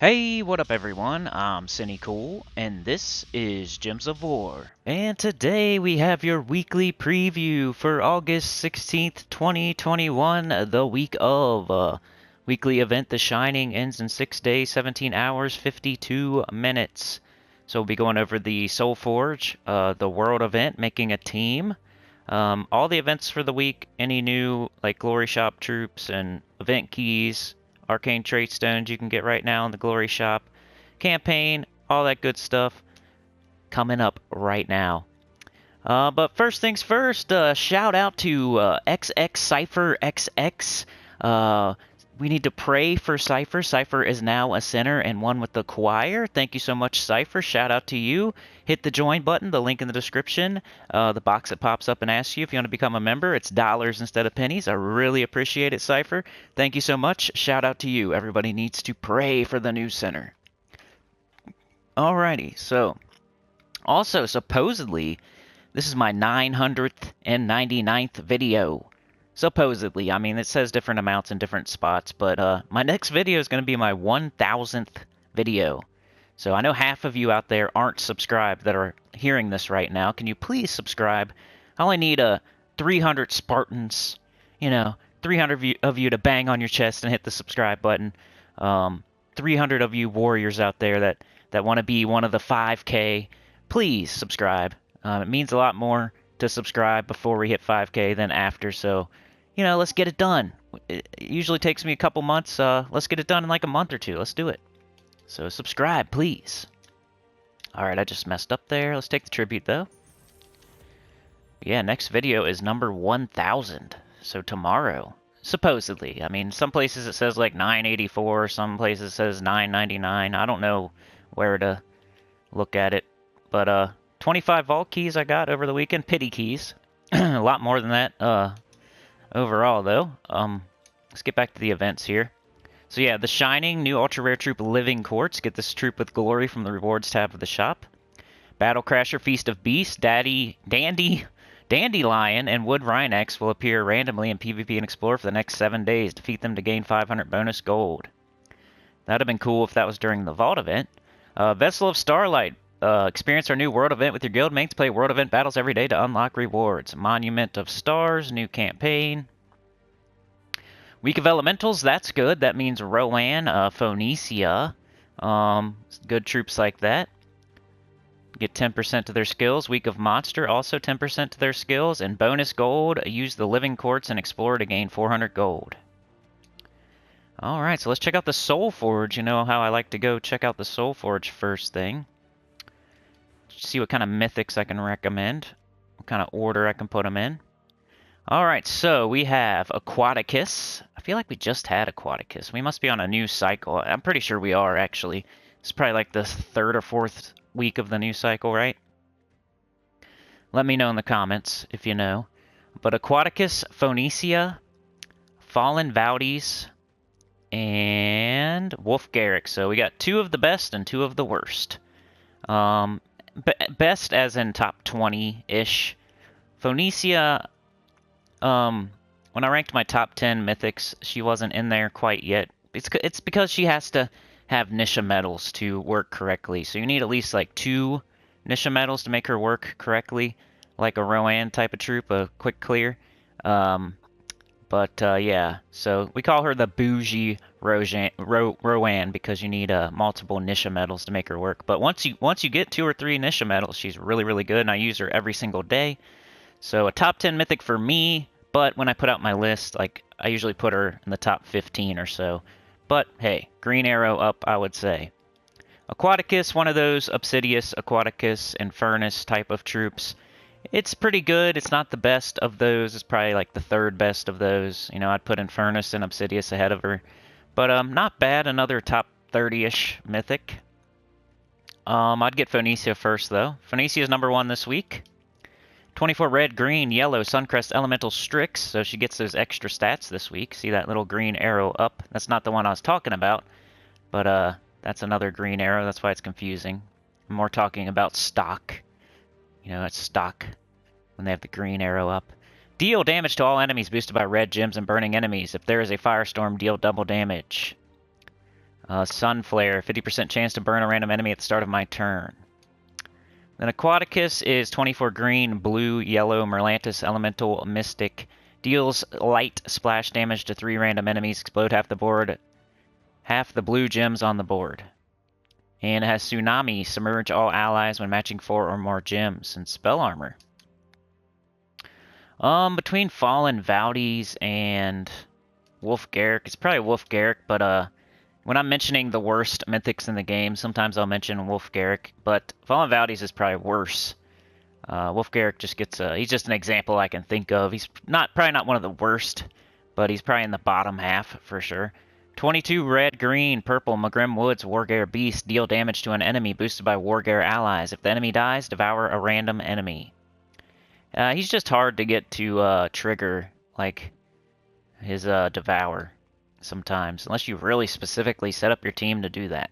Hey, what up everyone? I'm Sinnycool, and this is Gems of War. And today we have your weekly preview for August 16th, 2021, the week of. Weekly event The Shining ends in 6 days, 17 hours, 52 minutes. So we'll be going over the SOULFORGE, the world event, making a team. All the events for the week, any new like Glory Shop troops and event keys, arcane trait stones you can get right now in the Glory Shop, campaign, all that good stuff coming up right now. But first things first, shout out to XX Cypher XX. We need to pray for Cypher. Cypher is now a sinner and one with the choir. Thank you so much, Cypher. Shout out to you. Hit the join button, the link in the description. The box that pops up and asks you if you want to become a member. It's dollars instead of pennies. I really appreciate it, Cypher. Thank you so much. Shout out to you. Everybody needs to pray for the new sinner. Alrighty, so also supposedly this is my 999th video. Supposedly. I mean, it says different amounts in different spots, but my next video is going to be my 1000th video. So I know half of you out there aren't subscribed that are hearing this right now. Can you please subscribe? I only need 300 Spartans, 300 of you to bang on your chest and hit the subscribe button. 300 of you warriors out there that want to be one of the 5K, please subscribe. It means a lot more to subscribe before we hit 5K than after, so, let's get it done. It usually takes me a couple months. Let's get it done in like a month or two. Let's do it. So subscribe, please. Alright, I just messed up there. Let's take the tribute, though. Yeah, next video is number 1000. So tomorrow, supposedly. I mean, some places it says like 984, some places it says 999. I don't know where to look at it. But, 25 vault keys I got over the weekend. Pity keys. A lot more than that overall, though. Let's get back to the events here. So yeah, The Shining, new ultra rare troop Living Quartz. Get this troop with glory from the rewards tab of the shop. Battle Crasher, Feast of Beasts, Dandelion, and Wood Rhinox will appear randomly in PvP and Explore for the next 7 days. Defeat them to gain 500 bonus gold. That'd have been cool if that was during the Vault event. Vessel of Starlight. Experience our new world event with your guildmates. Play world event battles every day to unlock rewards. Monument of Stars, new campaign. Week of Elementals, that's good. That means Rowan, Phoenicia. Good troops like that. Get 10% to their skills. Week of Monster, also 10% to their skills. And bonus gold, use the Living Quartz and Explore to gain 400 gold. Alright, so let's check out the SOULFORGE. You know how I like to go check out the SOULFORGE first thing. See what kind of mythics I can recommend. What kind of order I can put them in. Alright, so we have Aquaticus. I feel like we just had Aquaticus. We must be on a new cycle. I'm pretty sure we are, actually. It's probably like the 3rd or 4th week of the new cycle, right? Let me know in the comments if you know. But Aquaticus, Phoenicia, Fallen Valdis, and Wolf Garrick. So we got 2 of the best and 2 of the worst. Best as in top 20-ish. Phoenicia... when I ranked my top 10 mythics, she wasn't in there quite yet. It's because she has to have Nisha medals to work correctly. So you need at least like 2 Nisha medals to make her work correctly, like a Rowan type of troop, a quick clear. Yeah, so we call her the bougie Rowan because you need multiple Nisha medals to make her work. But once you get 2 or 3 Nisha medals, she's really, really good, and I use her every single day. So a top 10 mythic for me, but when I put out my list, like I usually put her in the top 15 or so. But hey, green arrow up, I would say. Aquaticus, one of those Obsidious, Aquaticus, and Furnace type of troops. It's pretty good. It's not the best of those. It's probably like the 3rd best of those. I'd put Infernus and Obsidious ahead of her. But not bad. Another top 30-ish mythic. I'd get Phoenicia first, though. Phoenicia is number 1 this week. 24 red, green, yellow, Suncrest Elemental Strix, so she gets those extra stats this week. See that little green arrow up? That's not the one I was talking about, but that's another green arrow. That's why it's confusing. I'm more talking about stock. It's stock when they have the green arrow up. Deal damage to all enemies boosted by red gems and burning enemies. If there is a firestorm, deal double damage. Sun Flare, 50% chance to burn a random enemy at the start of my turn. Then Aquaticus is 24 green, blue, yellow, Merlantis, Elemental, Mystic. Deals light splash damage to 3 random enemies. Explode half the board. Half the blue gems on the board. And it has Tsunami, submerge all allies when matching 4 or more gems, and spell armor. Between Fallen Valdes and Wolf Garrick, it's probably Wolf Garrick, but when I'm mentioning the worst mythics in the game, sometimes I'll mention Wolf Garrick, but Fallen Valdes is probably worse. Wolf Garrick just gets he's just an example I can think of. He's probably not one of the worst, but he's probably in the bottom half for sure. 22 red, green, purple, Magrim Woods, Wargare Beast, deal damage to an enemy boosted by Wargare allies. If the enemy dies, devour a random enemy. He's just hard to get to trigger, like, his devour sometimes, unless you really specifically set up your team to do that.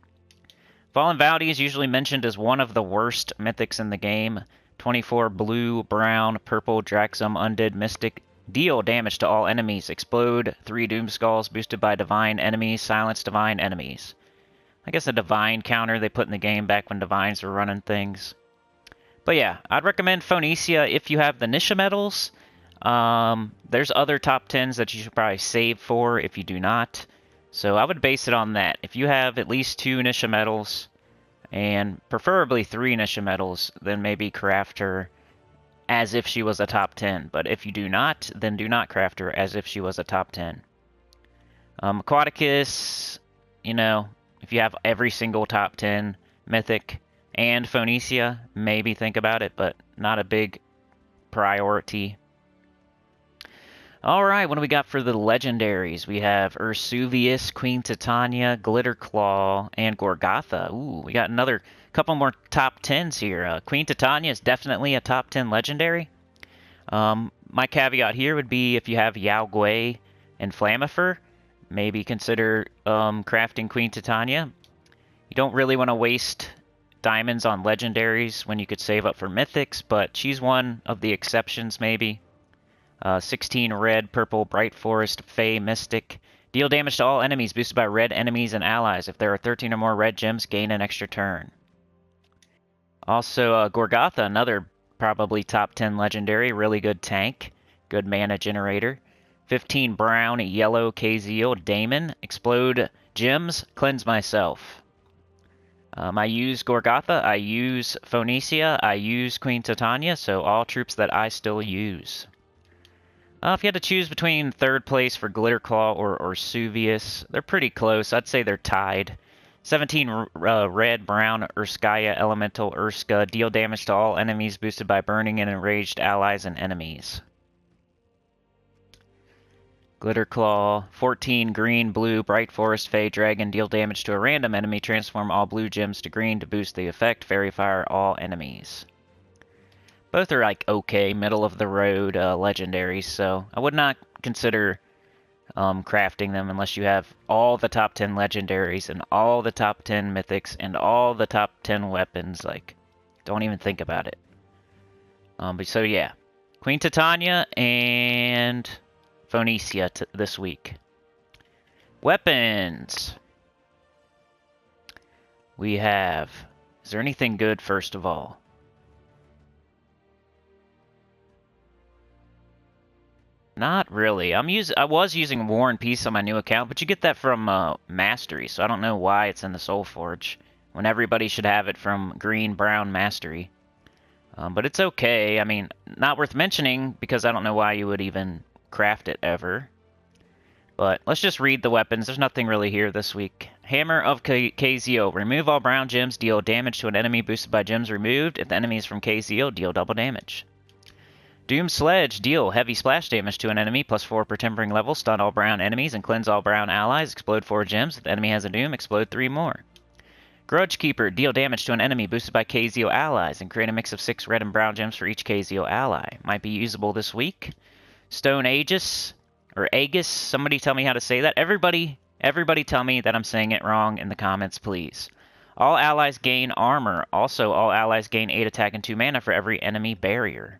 Fallen Valdes is usually mentioned as one of the worst mythics in the game. 24 blue, brown, purple, Draxum, Undead, Mystic. Deal damage to all enemies. Explode 3 Doom Skulls boosted by divine enemies. Silence divine enemies. I guess a divine counter they put in the game back when divines were running things. But yeah, I'd recommend Phoenicia if you have the Nisha medals. There's other top 10s that you should probably save for if you do not. So I would base it on that. If you have at least 2 Nisha medals, and preferably 3 Nisha medals, then maybe craft her as if she was a top 10. But if you do not, then do not craft her as if she was a top 10. Aquaticus, you know, if you have every single top 10 mythic and Phoenicia, maybe think about it, but not a big priority. Alright, what do we got for the legendaries? We have Ursuvius, Queen Titania, Glitterclaw, and Gorgotha. Ooh, we got another couple more top 10s here. Queen Titania is definitely a top 10 legendary. My caveat here would be if you have Yao Gui and Flamifer, maybe consider crafting Queen Titania. You don't really want to waste diamonds on legendaries when you could save up for mythics, but she's one of the exceptions maybe. 16 red, purple, bright forest, fey, mystic. Deal damage to all enemies boosted by red enemies and allies. If there are 13 or more red gems, gain an extra turn. Also, Gorgotha, another probably top 10 legendary. Really good tank. Good mana generator. 15 brown, yellow, KZL, Daemon. Explode gems, cleanse myself. I use Gorgotha, I use Phoenicia, I use Queen Titania, so all troops that I still use. If you had to choose between third place for Glitterclaw or Ursuvius, they're pretty close. I'd say they're tied. 17 red, brown, Urskaya, Elemental, Urska. Deal damage to all enemies boosted by burning and enraged allies and enemies. Glitterclaw. 14 green, blue, bright forest, fey, dragon. Deal damage to a random enemy. Transform all blue gems to green to boost the effect. Fairy fire all enemies. Both are like okay, middle of the road legendaries, so I would not consider crafting them unless you have all the top 10 legendaries and all the top 10 mythics and all the top 10 weapons. Like, don't even think about it. But so yeah, Queen Titania and Phoenicia this week. Weapons. We have. Is there anything good first of all? Not really. I was using War and Peace on my new account, but you get that from Mastery, so I don't know why it's in the SOULFORGE when everybody should have it from Green, Brown, Mastery. But it's okay. I mean, not worth mentioning because I don't know why you would even craft it ever. But let's just read the weapons. There's nothing really here this week. Hammer of KZO. Remove all brown gems. Deal damage to an enemy boosted by gems removed. If the enemy is from KZO, deal double damage. Doom Sledge, deal heavy splash damage to an enemy, +4 per tempering level, stun all brown enemies, and cleanse all brown allies, explode 4 gems. If the enemy has a Doom, explode 3 more. Grudge Keeper, deal damage to an enemy boosted by KZO allies, and create a mix of 6 red and brown gems for each KZO ally. Might be usable this week. Stone Aegis, or Aegis, somebody tell me how to say that. Everybody tell me that I'm saying it wrong in the comments, please. All allies gain armor. Also, all allies gain 8 attack and 2 mana for every enemy barrier.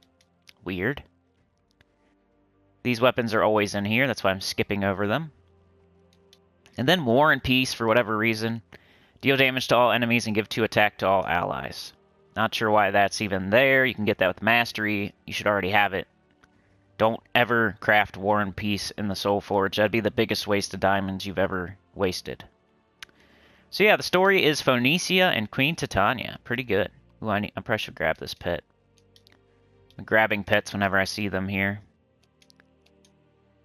Weird. These weapons are always in here, that's why I'm skipping over them. And then War and Peace, for whatever reason. Deal damage to all enemies and give 2 attack to all allies. Not sure why that's even there. You can get that with Mastery. You should already have it. Don't ever craft War and Peace in the SOULFORGE. That'd be the biggest waste of diamonds you've ever wasted. So yeah, the story is Phoenicia and Queen Titania. Pretty good. Ooh, I probably should grab this pet. I'm grabbing pets whenever I see them here.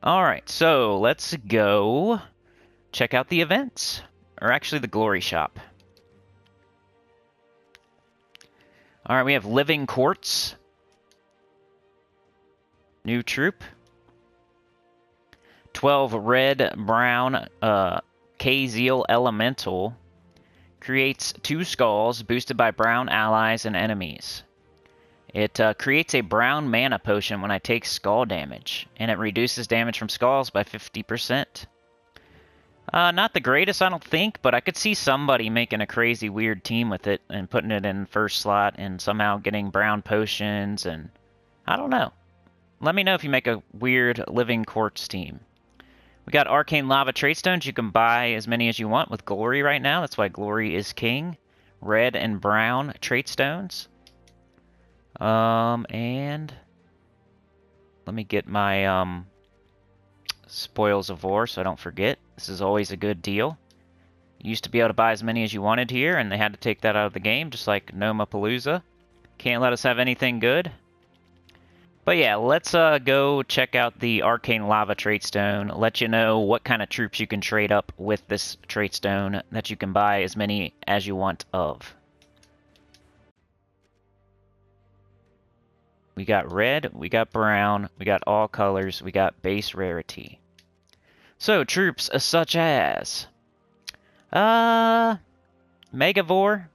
Alright, so let's go check out the events. Or actually the glory shop. Alright, we have Living Quartz. New troop. 12 red, brown, K-Zeal Elemental. Creates 2 skulls, boosted by brown allies and enemies. It creates a brown mana potion when I take skull damage, and it reduces damage from skulls by 50%. Not the greatest, I don't think, but I could see somebody making a crazy weird team with it and putting it in first slot and somehow getting brown potions, and I don't know. Let me know if you make a weird Living Quartz team. We got Arcane Lava Trait Stones. You can buy as many as you want with Glory right now. That's why Glory is king. Red and brown Trait Stones. And let me get my Spoils of War so I don't forget. This is always a good deal. You used to be able to buy as many as you wanted here, and they had to take that out of the game, just like Nomapalooza. Can't let us have anything good. But yeah, let's go check out the Arcane Lava Trait Stone. Let you know what kind of troops you can trade up with this Trait Stone that you can buy as many as you want of. We got red, we got brown, we got all colors, we got base rarity. So, troops such as... Megavore,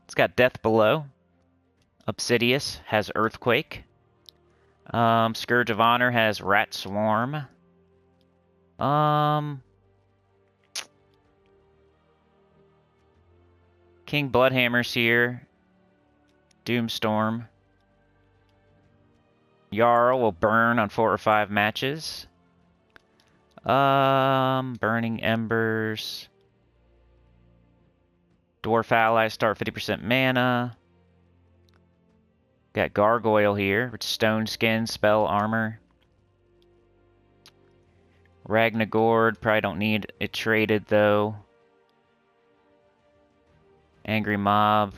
it's got Death Below. Obsidious has Earthquake. Scourge of Honor has Rat Swarm. King Bloodhammer's here. Doomstorm. Jarl will burn on 4 or 5 matches. Burning Embers. Dwarf allies start 50% mana. Got Gargoyle here, with Stone Skin, Spell Armor. Ragnagord, probably don't need it traded though. Angry Mob.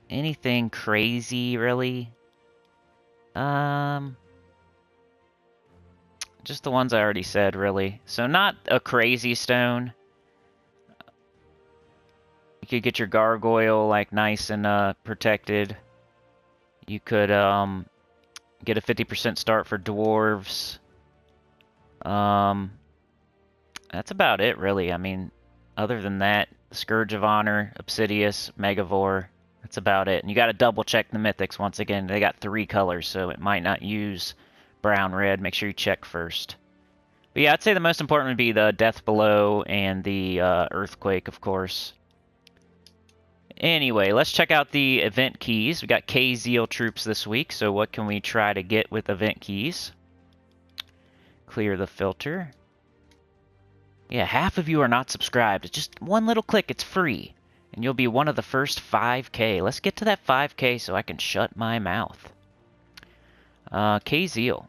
Anything crazy, really? Just the ones I already said, really. So not a crazy stone. You could get your Gargoyle, like, nice and protected. You could get a 50% start for Dwarves. That's about it, really. I mean, other than that, Scourge of Honor, Obsidious, Megavore, that's about it. And you got to double check the mythics once again. They got 3 colors, so it might not use brown, red. Make sure you check first. But yeah, I'd say the most important would be the Death Below and the Earthquake, of course. Anyway, let's check out the event keys. We got K-Zeal troops this week, so what can we try to get with event keys? Clear the filter. Yeah, half of you are not subscribed. It's just one little click, it's free. And you'll be one of the first 5K. Let's get to that 5K so I can shut my mouth. K-Zeal.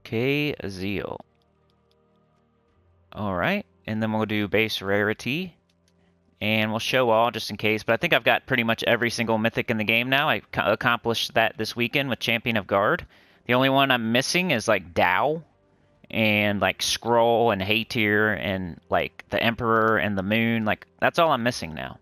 K-Zeal. Alright, and then we'll do base rarity. And we'll show all just in case, but I think I've got pretty much every single mythic in the game now. I accomplished that this weekend with Champion of Guard. The only one I'm missing is like Dow and like Scroll and Haytir and like the Emperor and the Moon. Like, that's all I'm missing now.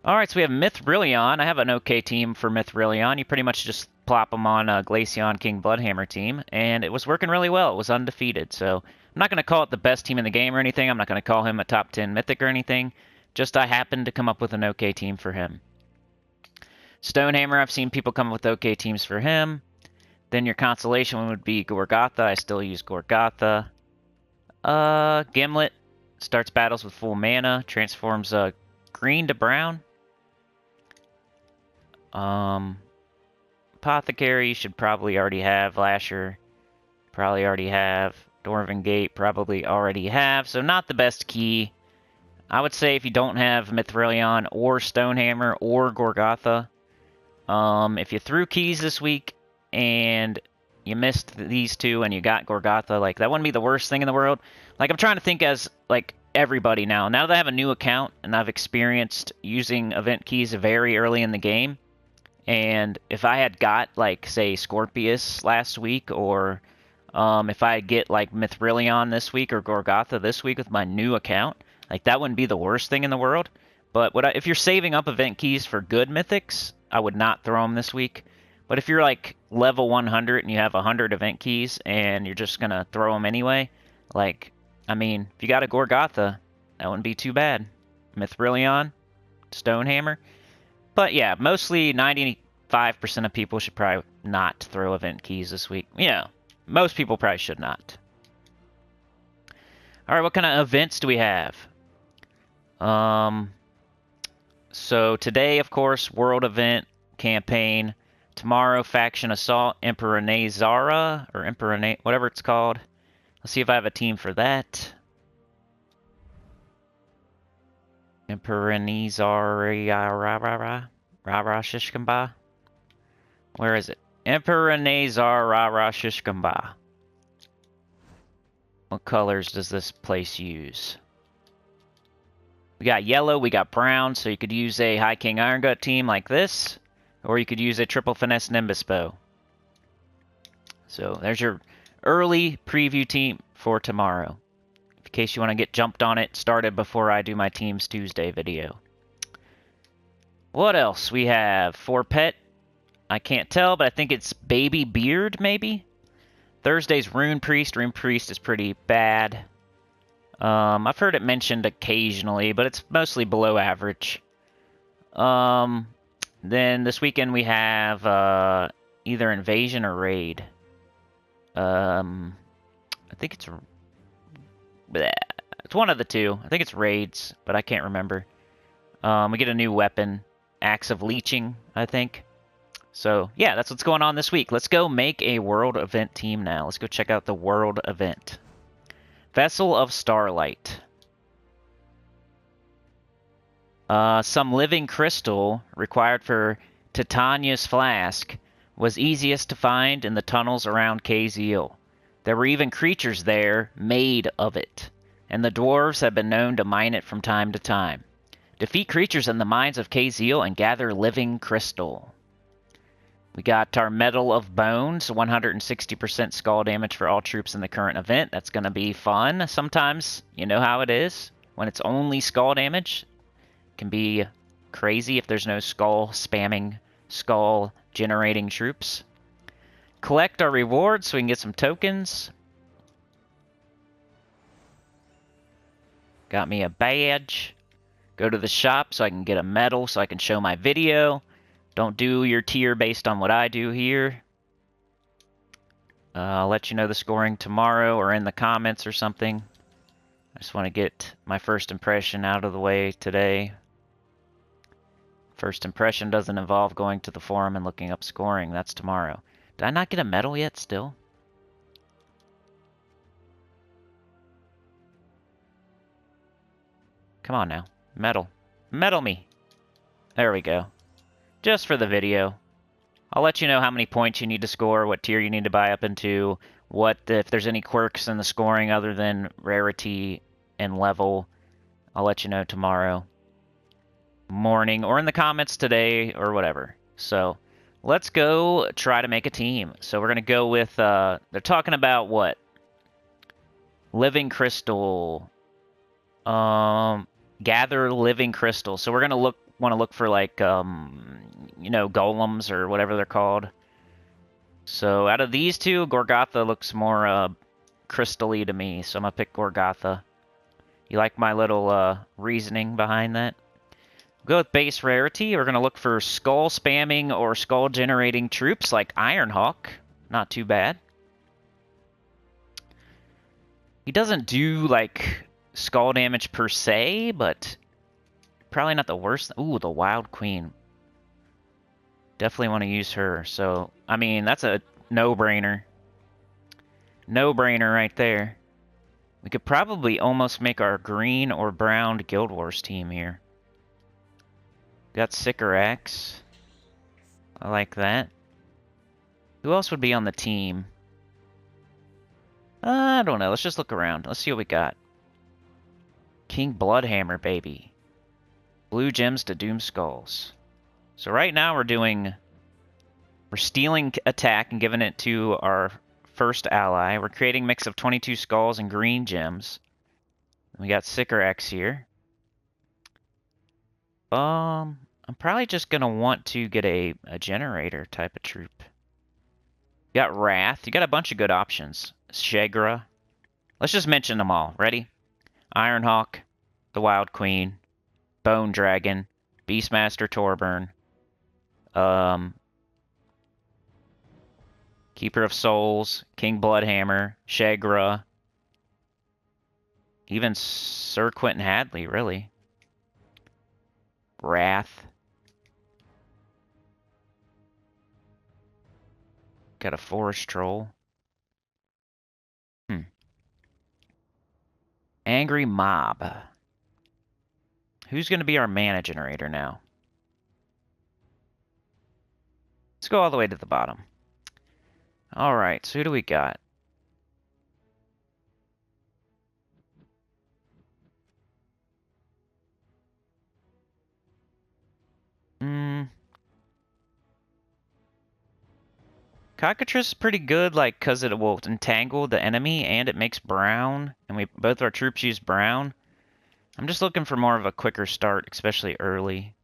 Alright, so we have Mythrilion. I have an okay team for Mythrilion. You pretty much just plop them on a Glaceon King Bloodhammer team, and it was working really well. It was undefeated, so I'm not going to call it the best team in the game or anything. I'm not going to call him a top 10 mythic or anything. Just I happened to come up with an okay team for him. Stonehammer, I've seen people come up with okay teams for him. Then your consolation one would be Gorgatha. I still use Gorgatha. Gimlet starts battles with full mana. Transforms green to brown. Apothecary, you should probably already have. Lasher, probably already have. Dwarven Gate, probably already have. So not the best key. I would say if you don't have Mithrilion or Stonehammer or Gorgotha, if you threw keys this week and you missed these two and you got Gorgotha, like, that wouldn't be the worst thing in the world. Like, I'm trying to think as, like, everybody now. Now that I have a new account and I've experienced using event keys very early in the game, and if I had got, like, say, Scorpius last week, or if I get, like, Mithrilion this week or Gorgotha this week with my new account, like, that wouldn't be the worst thing in the world. But if you're saving up event keys for good mythics, I would not throw them this week. But if you're, like, level 100 and you have 100 event keys and you're just going to throw them anyway, like, I mean, if you got a Gorgotha, that wouldn't be too bad. Mithrilion, Stonehammer. But yeah, mostly 95% of people should probably not throw event keys this week. Yeah, most people probably should not. Alright, what kind of events do we have? So today, of course, world event, campaign. Tomorrow, faction assault, Emperor Nazara, or Emperor whatever it's called. Let's see if I have a team for that. Emperor Nazara, Rara Shishkamba. Where is it? Emperor Nazar Rara Shishkamba. What colors does this place use? We got yellow, we got brown, so you could use a High King Iron Gut team like this, or you could use a Triple Finesse Nimbus Bow. So there's your early preview team for tomorrow, in case you want to get jumped on it, started before I do my Teams Tuesday video. What else? We have for pet, I can't tell, but I think it's Baby Beard, maybe? Thursday's Rune Priest. Rune Priest is pretty bad. I've heard it mentioned occasionally, but it's mostly below average. Then this weekend we have either Invasion or Raid. I think it's one of the two. I think it's Raids, but I can't remember. We get a new weapon, Axe of Leeching, I think. So, yeah, that's what's going on this week. Let's go make a world event team now. Let's go check out the world event. Vessel of Starlight. Some living crystal required for Titania's Flask was easiest to find in the tunnels around Kazeel. There were even creatures there made of it, and the dwarves have been known to mine it from time to time. Defeat creatures in the mines of Kazeel and gather living crystal. We got our Medal of Bones, 160% skull damage for all troops in the current event. That's going to be fun. Sometimes, you know how it is. When it's only skull damage, it can be crazy if there's no skull spamming, skull generating troops. Collect our rewards so we can get some tokens. Got me a badge. Go to the shop so I can get a medal so I can show my video. Don't do your tier based on what I do here. I'll let you know the scoring tomorrow or in the comments or something. I just want to get my first impression out of the way today. First impression doesn't involve going to the forum and looking up scoring. That's tomorrow. Did I not get a medal yet still? Come on now. Medal. Medal me. There we go. Just for the video. I'll let you know how many points you need to score, what tier you need to buy up into, what if there's any quirks in the scoring other than rarity and level. I'll let you know tomorrow morning or in the comments today or whatever. So let's go try to make a team. So we're going to go with, they're talking about what? Living Crystal. Gather Living Crystal. So we're going to want to look for like, you know, golems or whatever they're called. So out of these two, Gorgotha looks more crystal-y to me, so I'm going to pick Gorgotha. You like my little reasoning behind that? Go with base rarity. We're going to look for skull spamming or skull generating troops like Ironhawk. Not too bad. He doesn't do like skull damage per se, but probably not the worst. Ooh, the Wild Queen. Definitely want to use her. So, I mean, that's a no-brainer. No-brainer right there. We could probably almost make our green or brown Guild Wars team here. Got Sycorax. I like that. Who else would be on the team? I don't know. Let's just look around. Let's see what we got. King Bloodhammer, baby. Blue gems to Doom Skulls. So right now we're stealing attack and giving it to our first ally. We're creating a mix of 22 skulls and green gems. We got Sycorax here. I'm probably just gonna want to get a generator type of troop. You got Wrath. You got a bunch of good options. Shagra. Let's just mention them all. Ready? Ironhawk, the Wild Queen, Bone Dragon, Beastmaster Torburn, Keeper of Souls, King Bloodhammer, Shagra, even Sir Quentin Hadley, really. Wrath. Got a Forest Troll. Angry Mob. Who's going to be our mana generator now? Let's go all the way to the bottom. Alright, so who do we got? Cockatrice is pretty good, like, because it will entangle the enemy and it makes brown, and both our troops use brown. I'm just looking for more of a quicker start, especially early.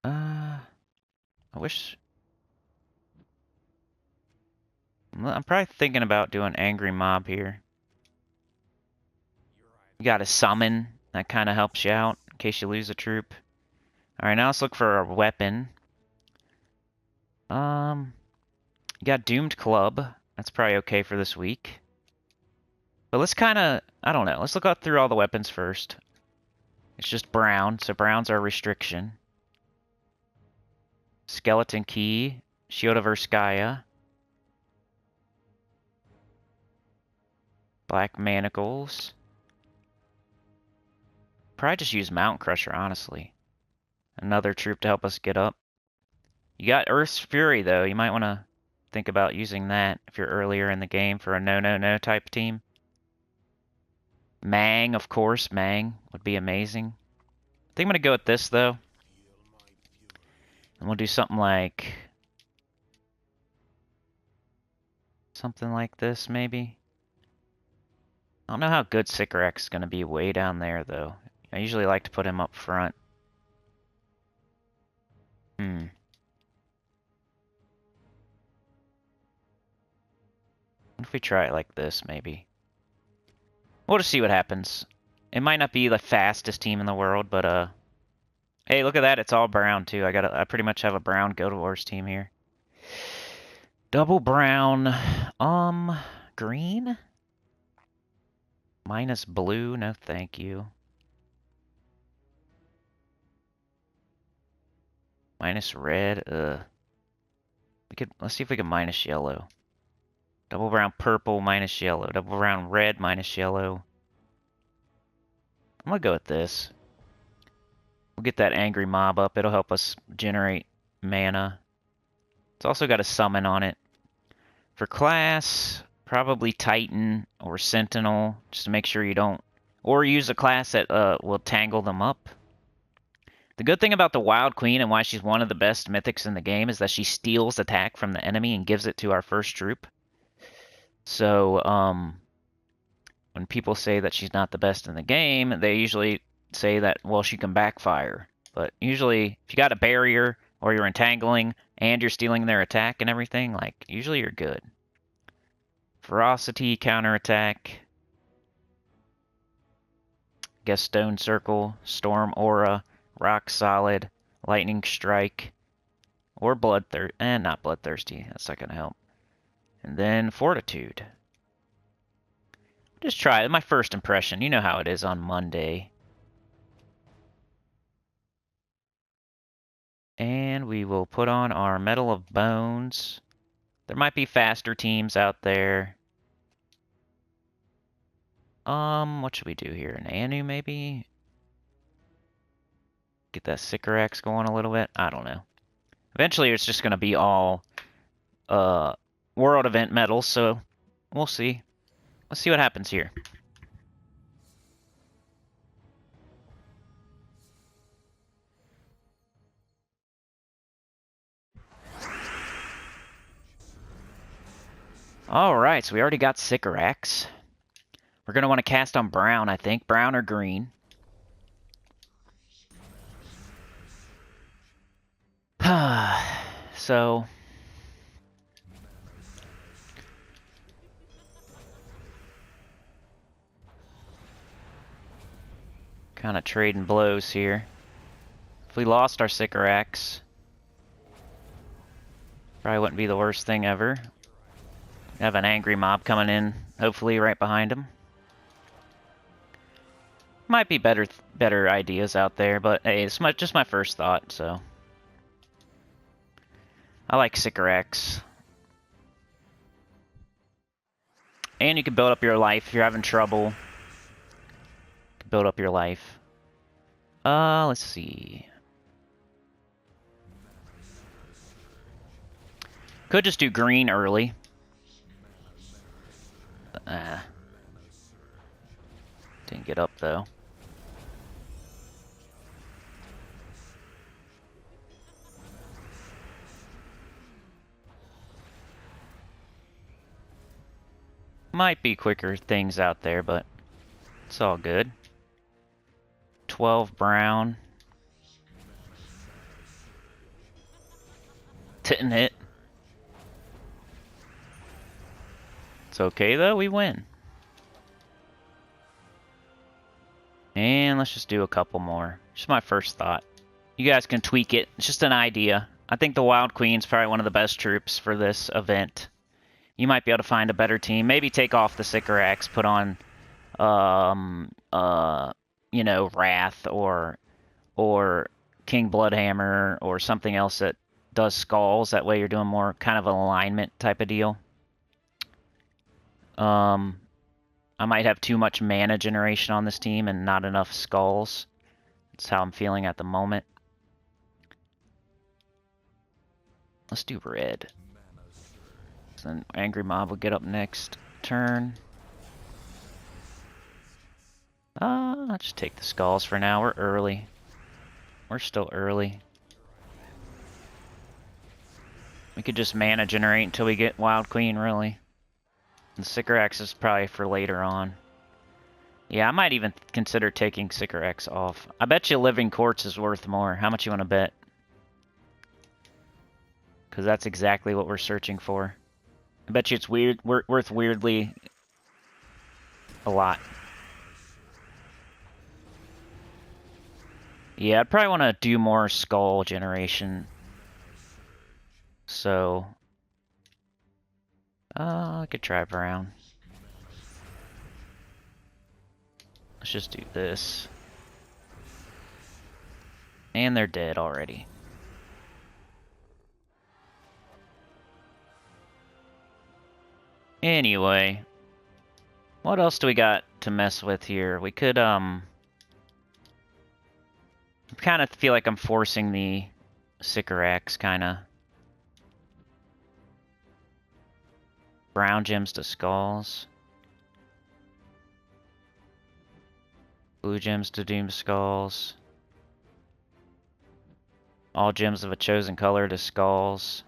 I wish... I'm probably thinking about doing Angry Mob here. You got a summon, that kind of helps you out in case you lose a troop. Alright, now let's look for a weapon. You got Doomed Club. That's probably okay for this week. But let's kind of, I don't know, let's look up through all the weapons first. It's just brown, so brown's our restriction. Skeleton Key, Shield of Urskaya. Black Manacles. Probably just use Mountain Crusher, honestly. Another troop to help us get up. You got Earth's Fury, though. You might want to think about using that if you're earlier in the game for a no-no-no type team. Mang, of course. Mang would be amazing. I think I'm going to go with this, though. And we'll do something like... something like this, maybe. I don't know how good Sycorax is going to be way down there, though. I usually like to put him up front. What if we try it like this, maybe? We'll just see what happens. It might not be the fastest team in the world, but, hey, look at that. It's all brown, too. I pretty much have a brown Guild Wars team here. Double brown. Green? Minus blue? No, thank you. Minus red? Let's see if we can minus yellow. Double brown purple minus yellow. Double brown red minus yellow. I'm gonna go with this. We'll get that angry mob up. It'll help us generate mana. It's also got a summon on it. For class, probably Titan or Sentinel, just to make sure you don't... Or use a class that will tangle them up. The good thing about the Wild Queen and why she's one of the best mythics in the game is that she steals attack from the enemy and gives it to our first troop. So, when people say that she's not the best in the game, they usually say that, well, she can backfire. But usually, if you got a barrier, or you're entangling, and you're stealing their attack and everything, like, usually you're good. Ferocity, counterattack. Guess Stone Circle, Storm Aura, Rock Solid, Lightning Strike, or Bloodthirst. Not Bloodthirsty. That's not going to help. And then Fortitude. Just try it. My first impression. You know how it is on Monday. And we will put on our Metal of Bones. There might be faster teams out there. What should we do here? An Anu, maybe? Get that Sycorax going a little bit? I don't know. Eventually, it's just going to be all world event medals, so we'll see. Let's see what happens here. Alright, so we already got Sycorax. We're going to want to cast on brown, I think. Brown or green. So... kind of trading blows here. If we lost our Sycorax, probably wouldn't be the worst thing ever. Have an angry mob coming in, hopefully right behind him. Might be better ideas out there, but hey, it's just my first thought, so. I like Sycorax. And you can build up your life if you're having trouble. Build up your life. Let's see. Could just do green early. Didn't get up though. Might be quicker things out there, but it's all good. 12 brown. Didn't hit. It's okay though, we win. And let's just do a couple more. Just my first thought. You guys can tweak it. It's just an idea. I think the Wild Queen's probably one of the best troops for this event. You might be able to find a better team. Maybe take off the Sycorax, put on, you know, Wrath or King Bloodhammer or something else that does skulls. That way you're doing more kind of an alignment type of deal. I might have too much mana generation on this team and not enough skulls. That's how I'm feeling at the moment. Let's do red. So then Angry Mob will get up next turn. I'll just take the skulls for now. We're early. We're still early. We could just mana generate until we get Wild Queen, really. And Sycorax is probably for later on. Yeah, I might even consider taking Sycorax off. I bet you Living Quartz is worth more. How much you want to bet? Because that's exactly what we're searching for. I bet you it's worth weirdly a lot. Yeah, I'd probably want to do more skull generation. So, I could try brown. Let's just do this. And they're dead already. Anyway, what else do we got to mess with here? We could, kind of feel like I'm forcing the Sycorax, kind of. Brown gems to skulls. Blue gems to doom skulls. All gems of a chosen color to skulls.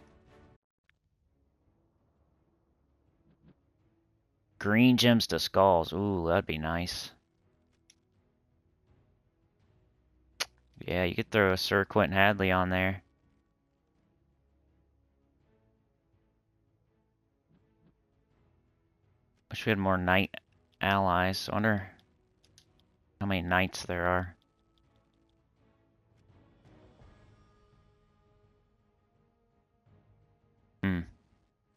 Green gems to skulls. Ooh, that'd be nice. Yeah, you could throw a Sir Quentin Hadley on there. Wish we had more knight allies. I wonder how many knights there are.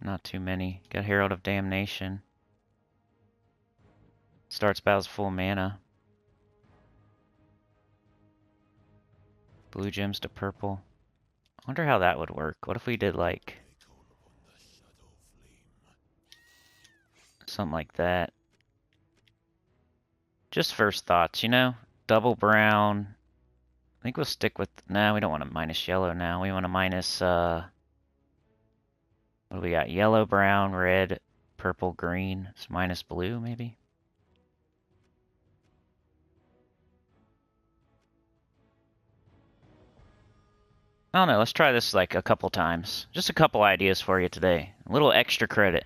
Not too many. Got Herald of Damnation. Starts battles full mana. Blue gems to purple. I wonder how that would work. What if we did like something like that? Just first thoughts, you know? Double brown. I think we'll stick with... Nah, we don't want to minus yellow now. We want to minus... what do we got? Yellow, brown, red, purple, green. It's minus blue, maybe? I don't know. Let's try this like a couple times. Just a couple ideas for you today. A little extra credit.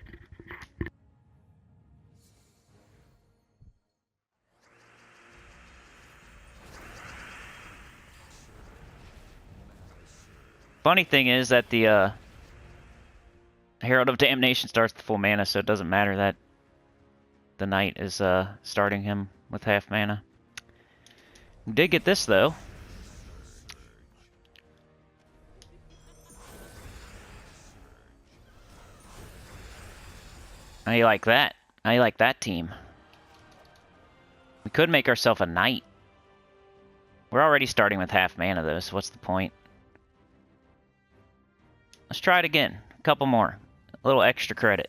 Funny thing is that the Herald of Damnation starts with full mana, so it doesn't matter that the knight is starting him with half mana. We did get this though. How you like that? How you like that team? We could make ourselves a knight. We're already starting with half mana though, so what's the point? Let's try it again. A couple more. A little extra credit.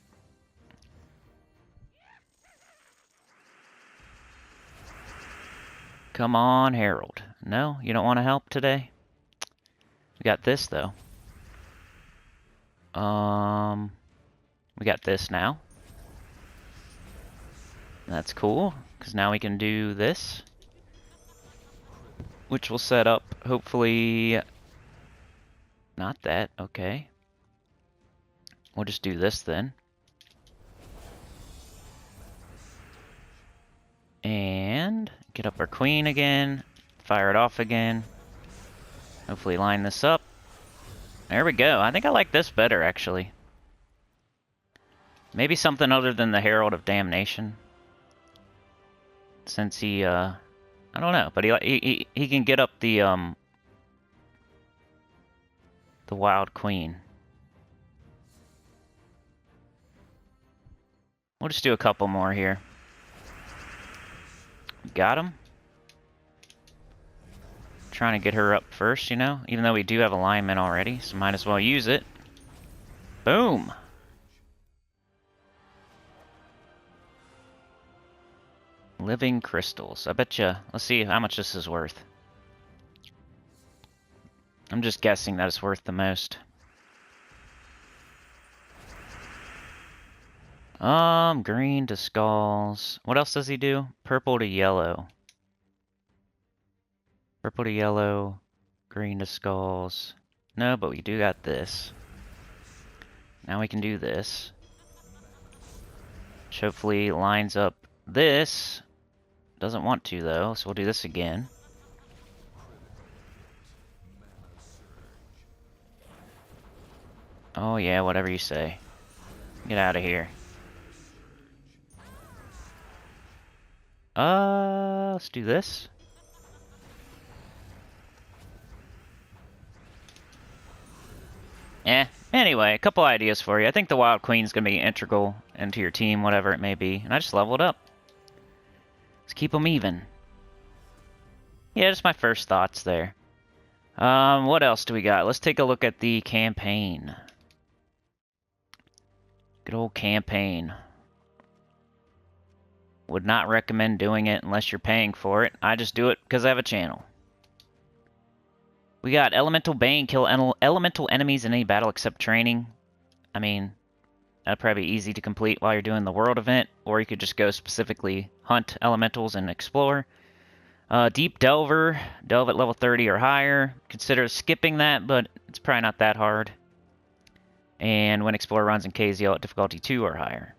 Come on, Herald. No, you don't want to help today? We got this though. We got this now. That's cool, because now we can do this. Which will set up, hopefully... Not that, okay. We'll just do this then. And get up our queen again. Fire it off again. Hopefully line this up. There we go. I think I like this better, actually. Maybe something other than the Herald of Damnation. Since he, I don't know, but he can get up the Wild Queen. We'll just do a couple more here. Got him. Trying to get her up first, you know, even though we do have alignment already, so might as well use it. Boom! Living crystals. I bet you. Let's see how much this is worth. I'm just guessing that it's worth the most. Green to skulls. What else does he do? Purple to yellow. Purple to yellow. Green to skulls. No, but we do got this. Now we can do this. Which hopefully lines up this. Doesn't want to though, so we'll do this again. Oh yeah, whatever you say. Get out of here. Let's do this. Anyway, a couple ideas for you. I think the Wild Queen's gonna be integral into your team, whatever it may be. And I just leveled up. Let's keep them even. Yeah, just my first thoughts there. What else do we got? Let's take a look at the campaign. Good old campaign. Would not recommend doing it unless you're paying for it. I just do it because I have a channel. We got Elemental Bane, kill elemental enemies in any battle except training. I mean, that'd probably be easy to complete while you're doing the world event, or you could just go specifically hunt elementals and explore. Deep Delver, delve at level 30 or higher. Consider skipping that, but it's probably not that hard. And when Explorer runs in KZL at difficulty 2 or higher.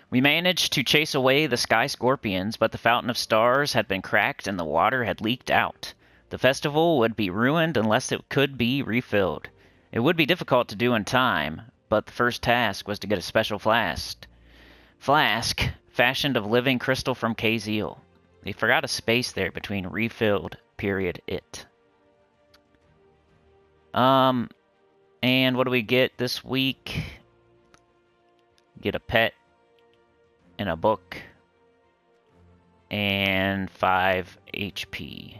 We managed to chase away the Sky Scorpions, but the Fountain of Stars had been cracked and the water had leaked out. The festival would be ruined unless it could be refilled. It would be difficult to do in time, but the first task was to get a special flask, fashioned of living crystal from KZL. They forgot a space there between refilled, period, it. And what do we get this week? Get a pet and a book. and 5 HP.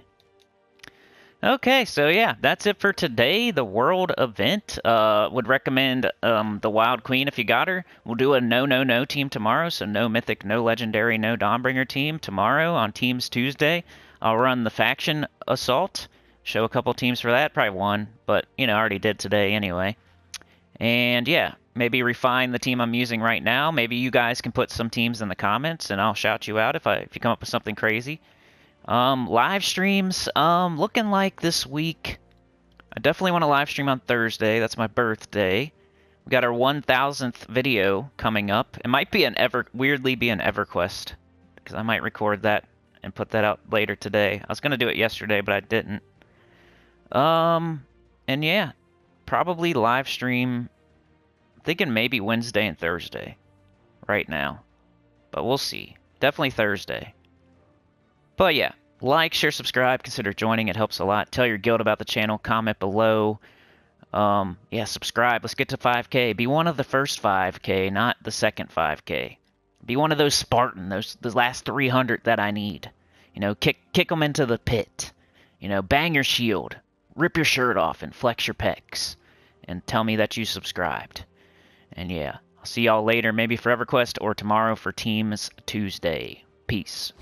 Okay, so yeah, that's it for today. The world event. Would recommend the Wild Queen if you got her. We'll do a no team tomorrow, so no mythic, no legendary, no Dawnbringer team tomorrow on Teams Tuesday. I'll run the faction assault. Show a couple teams for that, probably one, but I already did today anyway. And yeah, maybe refine the team I'm using right now. Maybe you guys can put some teams in the comments, and I'll shout you out if you come up with something crazy. Live streams, looking like this week. I definitely want to live stream on Thursday. That's my birthday. We got our 1000th video coming up. It might be weirdly be an EverQuest, because I might record that and put that out later today. I was gonna do it yesterday, but I didn't. And yeah, probably live stream. I'm thinking maybe Wednesday and Thursday right now, but we'll see. Definitely Thursday. But yeah, like, share, subscribe, consider joining. It helps a lot. Tell your guild about the channel. Comment below. Yeah, subscribe. Let's get to 5K. Be one of the first 5K, not the second 5K. Be one of those Spartan, the last 300 that I need. Kick them into the pit. Bang your shield. Rip your shirt off and flex your pecs. And tell me that you subscribed. And yeah, I'll see y'all later, maybe for EverQuest or tomorrow for Teams Tuesday. Peace.